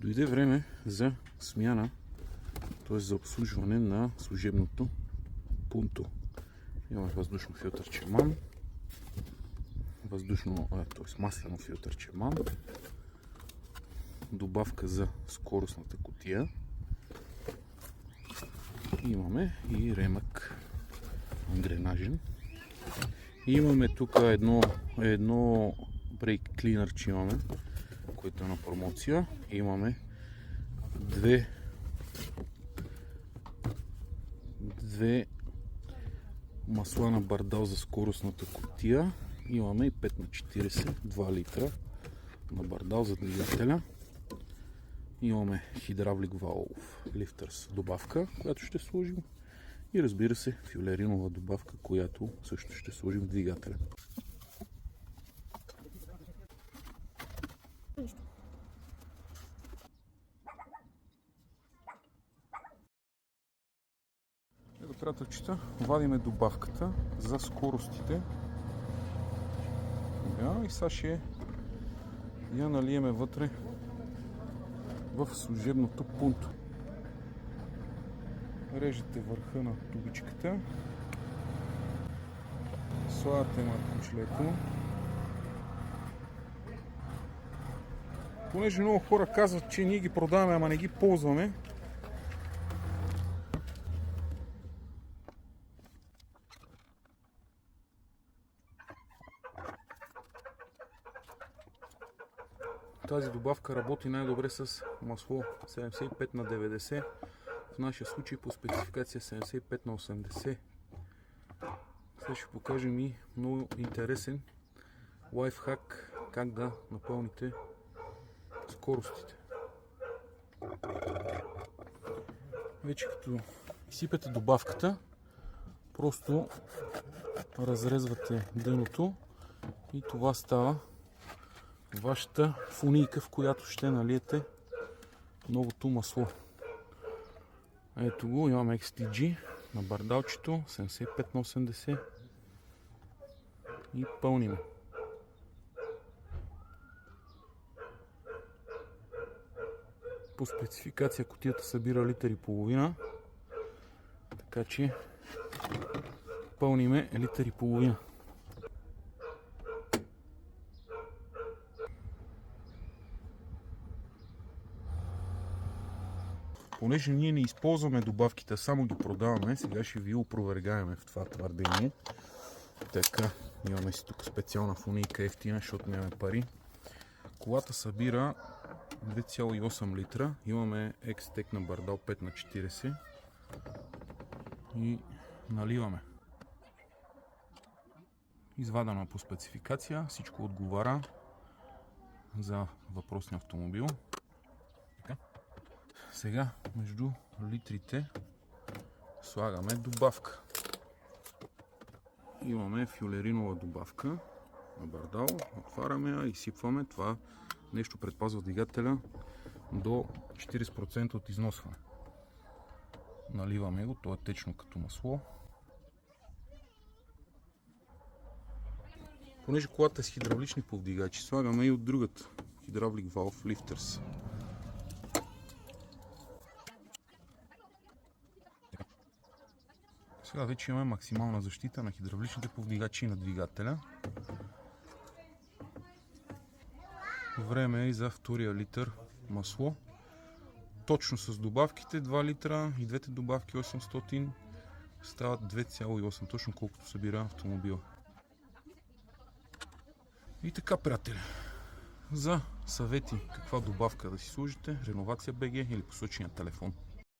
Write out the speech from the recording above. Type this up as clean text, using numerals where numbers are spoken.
Дойде време за смяна, т.е. за обслужване на служебното пунто. Имаме въздушно филтърче МАН, т.е. маслено филтърче МАН, добавка за скоростната кутия. Имаме и ремък ангренажен. Имаме тук едно брейк клинърче имаме, което е на промоция. Имаме две масла на бардал за скоростната кутия. Имаме и 5х40, 2 литра на бардал за двигателя. Имаме хидравлик валов лифтърс добавка, която ще сложим. И разбира се, фюлеринова добавка, която също ще сложим в двигателя. Ето, приятелчета, вадиме добавката за скоростите. И сега ще я налиеме вътре в служебното пунто. Режете върха на тубичката, слагате маркучлето. Понеже много хора казват, че ние ги продаваме, ама не ги ползваме, тази добавка работи най-добре с масло 75/90, в нашия случай по спецификация 75/80. Сега ще покажем и много интересен лайфхак как да напълните скоростите. Вече като изсипете добавката, просто разрезвате дъното и това става вашата фунийка, в която ще налиете новото масло. Ето го, имаме XTG на бардалчето 75/80 и пълниме. По спецификация кутията събира литър и половина, така че пълниме литър и половина. Понеже ние не използваме добавките, само ги продаваме, сега ще ви опровергаем в това твърдение. Така, имаме си тук специална фунийка ефтина, защото нямаме пари. Колата събира 2,8 литра. Имаме екстек на бардал 5х40 и наливаме. Извадено по спецификация, всичко отговаря за въпросния автомобил. Сега между литрите слагаме добавка. Имаме фюлеринова добавка на бардал. Отваряме, изсипваме. Това нещо предпазва двигателя до 40% от износване. Наливаме го, то е течно като масло. Понеже колата е с хидравлични повдигачи, слагаме и от другата хидравлик валв лифтърс. Сега вече имаме максимална защита на хидравличните повдигачи и на двигателя. Време е и за втория литър масло. Точно с добавките 2 литра и двете добавки 800 стават 2,8, точно колкото събира автомобила. И така, приятели, за съвети каква добавка да си служите, Реновация БГ или посочения телефон.